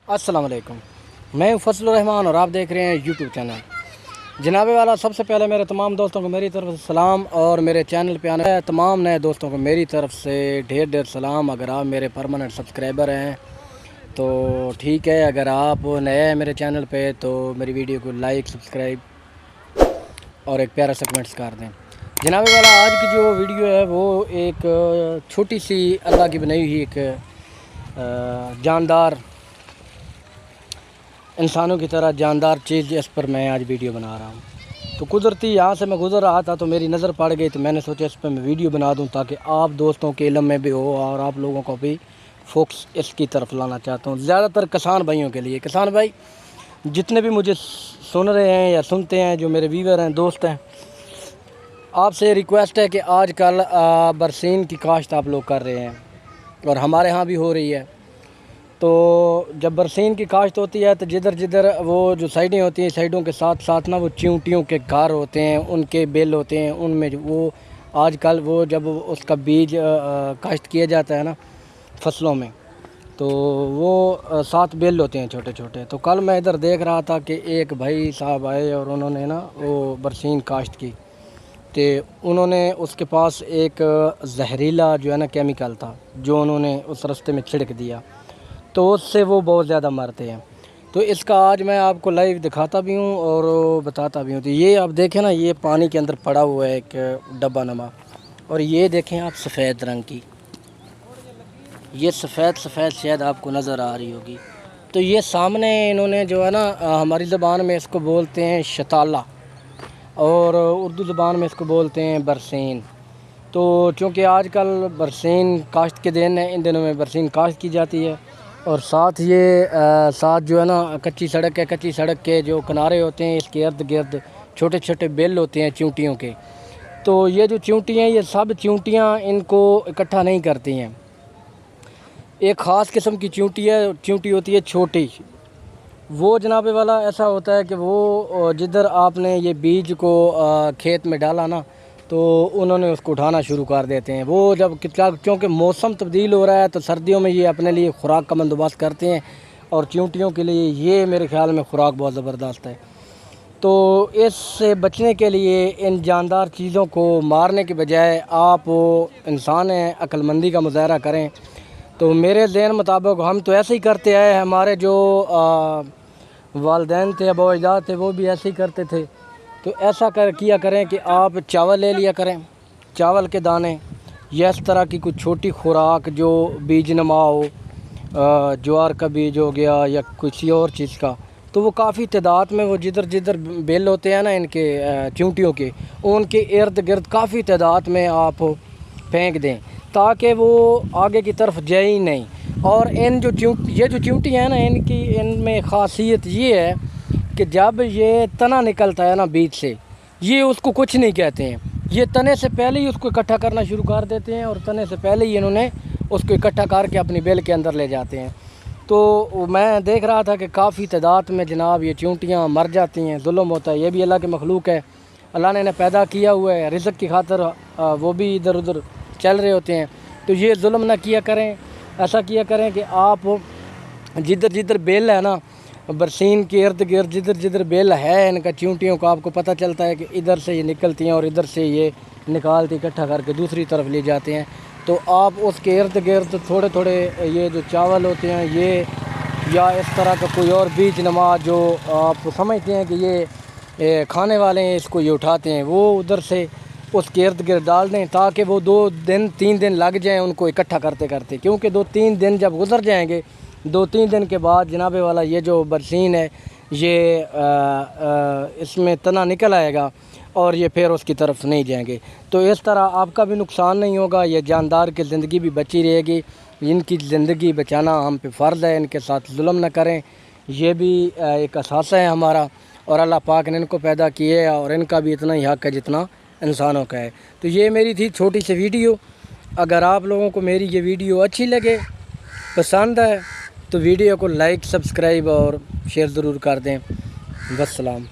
السلام علیکم، میں ہوں فضل الرحمان اور آپ دیکھ رہے ہیں یوٹیوب چینل جناب والا۔ سب سے پہلے میرے تمام دوستوں کو میری طرف سے سلام، اور میرے چینل پہ آنے تمام نئے دوستوں کو میری طرف سے ڈھیر سلام۔ اگر آپ میرے پرماننٹ سبسکرائبر ہیں تو ٹھیک ہے، اگر آپ نئے ہیں میرے چینل پہ تو میری ویڈیو کو لائک، سبسکرائب اور ایک پیارا سا کمنٹس کر دیں۔ جناب والا، آج کی جو ویڈیو ہے وہ ایک چھوٹی سی اللہ کی بنائی ہوئی ایک جاندار انسانوں کی طرح جاندار چیز، اس پر میں آج ویڈیو بنا رہا ہوں۔ تو قدرتی یہاں سے میں گزر رہا تھا تو میری نظر پڑ گئی، تو میں نے سوچا اس پہ میں ویڈیو بنا دوں تاکہ آپ دوستوں کے علم میں بھی ہو اور آپ لوگوں کو بھی فوکس اس کی طرف لانا چاہتا ہوں، زیادہ تر کسان بھائیوں کے لیے۔ کسان بھائی جتنے بھی مجھے سن رہے ہیں یا سنتے ہیں، جو میرے ویور ہیں، دوست ہیں، آپ سے ریکویسٹ ہے کہ آج کل برسین کی کاشت آپ لوگ کر رہے ہیں اور ہمارے ہاں بھی ہو رہی ہے۔ تو جب برسین کی کاشت ہوتی ہے تو جدھر وہ جو سائڈیں ہوتی ہیں، سائڈوں کے ساتھ ساتھ نا وہ چیونٹیوں کے گھر ہوتے ہیں، ان کے بیل ہوتے ہیں، ان میں وہ آج کل وہ جب اس کا بیج کاشت کیا جاتا ہے نا فصلوں میں، تو وہ 7 بیل ہوتے ہیں چھوٹے چھوٹے۔ تو کل میں ادھر دیکھ رہا تھا کہ ایک بھائی صاحب آئے اور انہوں نے نا وہ برسین کاشت کی، تو انہوں نے اس کے پاس ایک زہریلا جو ہے نا کیمیکل تھا جو انہوں نے اس رستے میں چھڑک دیا، تو اس سے وہ بہت زیادہ مرتے ہیں۔ تو اس کا آج میں آپ کو لائیو دکھاتا بھی ہوں اور بتاتا بھی ہوں۔ تو یہ آپ دیکھیں نا، یہ پانی کے اندر پڑا ہوا ہے ایک ڈبہ نما، اور یہ دیکھیں آپ سفید رنگ کی، یہ سفید شاید آپ کو نظر آ رہی ہوگی۔ تو یہ سامنے انہوں نے جو ہے نا، ہماری زبان میں اس کو بولتے ہیں شتالہ اور اردو زبان میں اس کو بولتے ہیں برسین۔ تو چونکہ آج کل برسین کاشت کے دن ہیں، ان دنوں میں برسین کاشت کی جاتی ہے، اور ساتھ جو ہے نا کچی سڑک ہے، کچی سڑک کے جو کنارے ہوتے ہیں اس کے ارد گرد چھوٹے چھوٹے بیل ہوتے ہیں چیونٹیوں کے۔ تو یہ جو چیونٹی ہیں، یہ سب چیونٹیاں ان کو اکٹھا نہیں کرتی ہیں، ایک خاص قسم کی چیونٹی ہوتی ہے چھوٹی، وہ جناب والا ایسا ہوتا ہے کہ وہ جدھر آپ نے یہ بیج کو کھیت میں ڈالا نا، تو انہوں نے اس کو اٹھانا شروع کر دیتے ہیں۔ وہ جب کیونکہ موسم تبدیل ہو رہا ہے تو سردیوں میں یہ اپنے لیے خوراک کا بندوبست کرتے ہیں، اور چیونٹیوں کے لیے یہ میرے خیال میں خوراک بہت زبردست ہے۔ تو اس سے بچنے کے لیے ان جاندار چیزوں کو مارنے کے بجائے آپ انسان ہیں، عقل مندی کا مظاہرہ کریں۔ تو میرے ذہن مطابق ہم تو ایسے ہی کرتے آئے، ہمارے جو والدین تھے، ابا اجداد تھے، وہ بھی ایسے ہی کرتے تھے۔ تو ایسا کیا کریں کہ آپ چاول لے لیا کریں، چاول کے دانے، یا اس طرح کی کوئی چھوٹی خوراک جو بیج نما ہو، جوار کا بیج ہو گیا یا کسی اور چیز کا، تو وہ کافی تعداد میں وہ جدھر بیل ہوتے ہیں نا ان کے چیونٹیوں کے، ان کے ارد گرد کافی تعداد میں آپ پھینک دیں تاکہ وہ آگے کی طرف جائے ہی نہیں۔ اور یہ جو چیونٹی ہیں نا، ان میں خاصیت یہ ہے کہ جب یہ تنا نکلتا ہے نا بیج سے، یہ اس کو کچھ نہیں کہتے ہیں، یہ تنے سے پہلے ہی اس کو اکٹھا کرنا شروع کر دیتے ہیں، اور تنے سے پہلے ہی انہوں نے اس کو اکٹھا کر کے اپنی بیل کے اندر لے جاتے ہیں۔ تو میں دیکھ رہا تھا کہ کافی تعداد میں جناب یہ چیونٹیاں مر جاتی ہیں، ظلم ہوتا ہے۔ یہ بھی اللہ کی مخلوق ہے، اللہ نے انہیں پیدا کیا ہوا ہے رزق کی خاطر، وہ بھی ادھر ادھر چل رہے ہوتے ہیں۔ تو یہ ظلم نہ کیا کریں، ایسا کیا کریں کہ آپ جدھر بیل ہے نا برسین کے ارد گرد، جدھر بیل ہے ان کا چیونٹیوں کا، آپ کو پتہ چلتا ہے کہ ادھر سے یہ نکلتی ہیں اور ادھر سے یہ نکالتے اکٹھا کر کے دوسری طرف لے جاتے ہیں۔ تو آپ اس کے ارد گرد تھوڑے تھوڑے یہ جو چاول ہوتے ہیں یہ، یا اس طرح کا کوئی اور بیج نما جو آپ سمجھتے ہیں کہ یہ کھانے والے ہیں، اس کو یہ اٹھاتے ہیں، وہ ادھر سے اس کے ارد گرد ڈال دیں تاکہ وہ 2-3 دن لگ جائیں ان کو اکٹھا کرتے، کیونکہ 2-3 دن جب گزر جائیں گے، 2-3 دن کے بعد جناب والا یہ جو برسین ہے یہ اس میں تنا نکل آئے گا اور یہ پھر اس کی طرف نہیں جائیں گے۔ تو اس طرح آپ کا بھی نقصان نہیں ہوگا، یہ جاندار کی زندگی بھی بچی رہے گی۔ ان کی زندگی بچانا ہم پہ فرض ہے، ان کے ساتھ ظلم نہ کریں، یہ بھی ایک اثاثہ ہے ہمارا، اور اللہ پاک نے ان کو پیدا کیے اور ان کا بھی اتنا ہی حق ہے جتنا انسانوں کا ہے۔ تو یہ میری تھی چھوٹی سی ویڈیو۔ اگر آپ لوگوں کو میری یہ ویڈیو اچھی لگے، پسند ہے، تو ویڈیو کو لائک، سبسکرائب اور شیئر ضرور کر دیں۔ والسلام۔